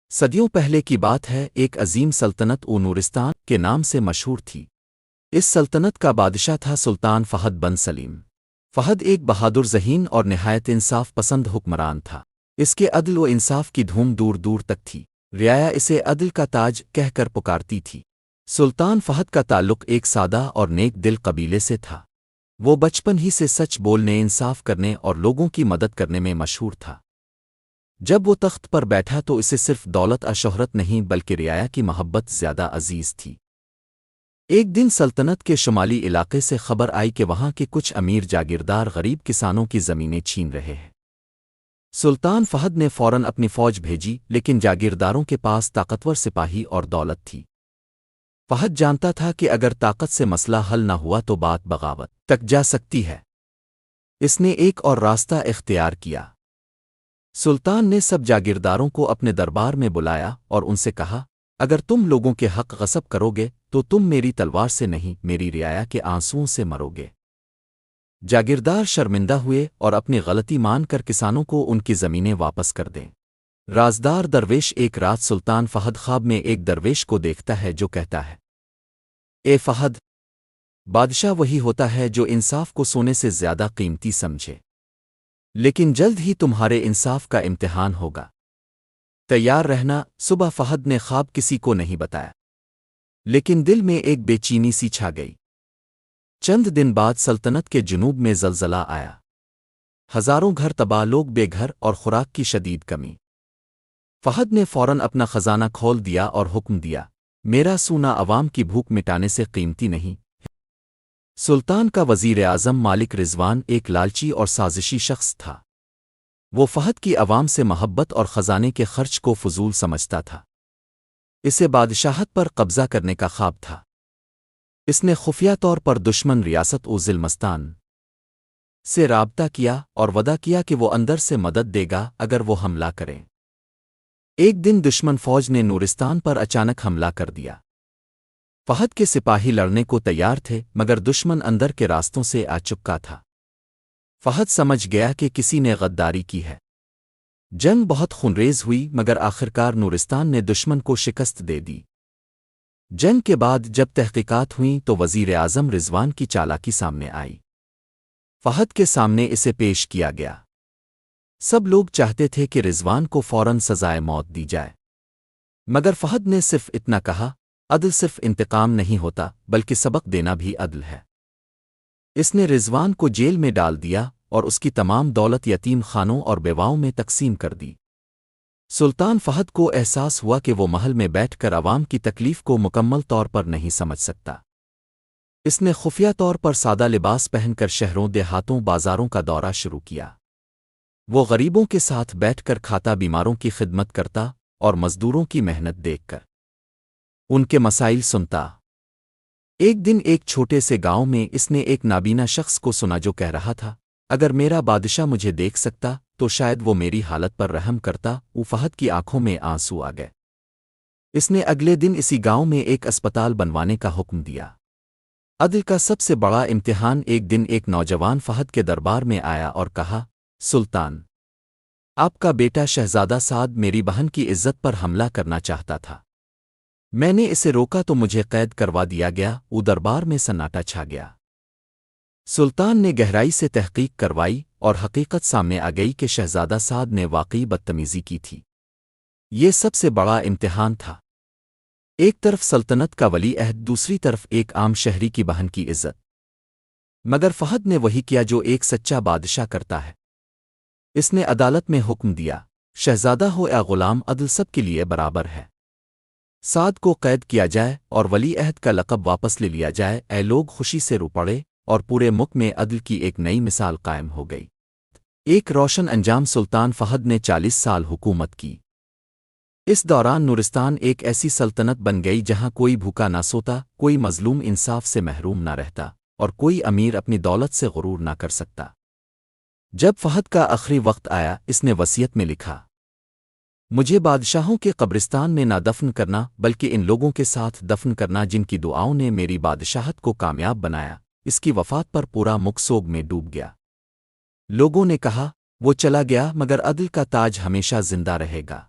صدیوں پہلے کی بات ہے، ایک عظیم سلطنت نورستان کے نام سے مشہور تھی۔ اس سلطنت کا بادشاہ تھا سلطان فہد بن سلیم۔ فہد ایک بہادر ذہین اور نہایت انصاف پسند حکمران تھا۔ اس کے عدل و انصاف کی دھوم دور دور تک تھی۔ رعایا اسے عدل کا تاج کہہ کر پکارتی تھی۔ سلطان فہد کا تعلق ایک سادہ اور نیک دل قبیلے سے تھا۔ وہ بچپن ہی سے سچ بولنے، انصاف کرنے اور لوگوں کی مدد کرنے میں مشہور تھا۔ جب وہ تخت پر بیٹھا تو اسے صرف دولت اور شہرت نہیں بلکہ رعایا کی محبت زیادہ عزیز تھی۔ ایک دن سلطنت کے شمالی علاقے سے خبر آئی کہ وہاں کے کچھ امیر جاگیردار غریب کسانوں کی زمینیں چھین رہے ہیں۔ سلطان فہد نے فوراً اپنی فوج بھیجی، لیکن جاگیرداروں کے پاس طاقتور سپاہی اور دولت تھی۔ فہد جانتا تھا کہ اگر طاقت سے مسئلہ حل نہ ہوا تو بات بغاوت تک جا سکتی ہے۔ اس نے ایک اور راستہ اختیار کیا۔ سلطان نے سب جاگیرداروں کو اپنے دربار میں بلایا اور ان سے کہا، اگر تم لوگوں کے حق غصب کرو گے تو تم میری تلوار سے نہیں، میری رعایا کے آنسوؤں سے مرو گے۔ جاگیردار شرمندہ ہوئے اور اپنی غلطی مان کر کسانوں کو ان کی زمینیں واپس کر دیں۔ رازدار درویش ایک رات سلطان فہد خواب میں ایک درویش کو دیکھتا ہے جو کہتا ہے، اے فہد، بادشاہ وہی ہوتا ہے جو انصاف کو سونے سے زیادہ قیمتی سمجھے، لیکن جلد ہی تمہارے انصاف کا امتحان ہوگا، تیار رہنا۔ صبح فہد نے خواب کسی کو نہیں بتایا، لیکن دل میں ایک بے چینی سی چھا گئی۔ چند دن بعد سلطنت کے جنوب میں زلزلہ آیا۔ ہزاروں گھر تباہ، لوگ بے گھر اور خوراک کی شدید کمی۔ فہد نے فوراً اپنا خزانہ کھول دیا اور حکم دیا، میرا سونا عوام کی بھوک مٹانے سے قیمتی نہیں۔ سلطان کا وزیر اعظم مالک رضوان ایک لالچی اور سازشی شخص تھا۔ وہ فہد کی عوام سے محبت اور خزانے کے خرچ کو فضول سمجھتا تھا۔ اسے بادشاہت پر قبضہ کرنے کا خواب تھا۔ اس نے خفیہ طور پر دشمن ریاست ذلمستان سے رابطہ کیا اور وعدہ کیا کہ وہ اندر سے مدد دے گا اگر وہ حملہ کریں۔ ایک دن دشمن فوج نے نورستان پر اچانک حملہ کر دیا۔ فہد کے سپاہی لڑنے کو تیار تھے، مگر دشمن اندر کے راستوں سے آ چکا تھا۔ فہد سمجھ گیا کہ کسی نے غداری کی ہے۔ جنگ بہت خونریز ہوئی، مگر آخرکار نورستان نے دشمن کو شکست دے دی۔ جنگ کے بعد جب تحقیقات ہوئیں تو وزیر اعظم رضوان کی چالاکی سامنے آئی۔ فہد کے سامنے اسے پیش کیا گیا۔ سب لوگ چاہتے تھے کہ رضوان کو فوراً سزائے موت دی جائے، مگر فہد نے صرف اتنا کہا، عدل صرف انتقام نہیں ہوتا بلکہ سبق دینا بھی عدل ہے۔ اس نے رضوان کو جیل میں ڈال دیا اور اس کی تمام دولت یتیم خانوں اور بیواؤں میں تقسیم کر دی۔ سلطان فہد کو احساس ہوا کہ وہ محل میں بیٹھ کر عوام کی تکلیف کو مکمل طور پر نہیں سمجھ سکتا۔ اس نے خفیہ طور پر سادہ لباس پہن کر شہروں، دیہاتوں، بازاروں کا دورہ شروع کیا۔ وہ غریبوں کے ساتھ بیٹھ کر کھاتا، بیماروں کی خدمت کرتا اور مزدوروں کی محنت دیکھ کر ان کے مسائل سنتا۔ ایک دن ایک چھوٹے سے گاؤں میں اس نے ایک نابینا شخص کو سنا جو کہہ رہا تھا، اگر میرا بادشاہ مجھے دیکھ سکتا تو شاید وہ میری حالت پر رحم کرتا۔ فہد کی آنکھوں میں آنسو آ گئے۔ اس نے اگلے دن اسی گاؤں میں ایک اسپتال بنوانے کا حکم دیا۔ عدل کا سب سے بڑا امتحان ایک دن ایک نوجوان فہد کے دربار میں آیا اور کہا، سلطان، آپ کا بیٹا شہزادہ سعد میری بہن کی عزت پر حملہ کرنا چاہتا تھا۔ میں نے اسے روکا تو مجھے قید کروا دیا گیا۔ دربار میں سناٹا چھا گیا۔ سلطان نے گہرائی سے تحقیق کروائی اور حقیقت سامنے آ گئی کہ شہزادہ سعد نے واقعی بدتمیزی کی تھی۔ یہ سب سے بڑا امتحان تھا۔ ایک طرف سلطنت کا ولی عہد، دوسری طرف ایک عام شہری کی بہن کی عزت۔ مگر فہد نے وہی کیا جو ایک سچا بادشاہ کرتا ہے۔ اس نے عدالت میں حکم دیا، شہزادہ ہو یا غلام، عدل سب کے لیے برابر ہے۔ سعد کو قید کیا جائے اور ولی عہد کا لقب واپس لے لیا جائے۔ اے لوگ خوشی سے رو پڑے اور پورے ملک میں عدل کی ایک نئی مثال قائم ہو گئی۔ ایک روشن انجام۔ سلطان فہد نے 40 سال حکومت کی۔ اس دوران نورستان ایک ایسی سلطنت بن گئی جہاں کوئی بھوکا نہ سوتا، کوئی مظلوم انصاف سے محروم نہ رہتا اور کوئی امیر اپنی دولت سے غرور نہ کر سکتا۔ جب فہد کا آخری وقت آیا، اس نے وصیت میں لکھا، مجھے بادشاہوں کے قبرستان میں نہ دفن کرنا بلکہ ان لوگوں کے ساتھ دفن کرنا جن کی دعاؤں نے میری بادشاہت کو کامیاب بنایا۔ اس کی وفات پر پورا ملک سوگ میں ڈوب گیا۔ لوگوں نے کہا، وہ چلا گیا مگر عدل کا تاج ہمیشہ زندہ رہے گا۔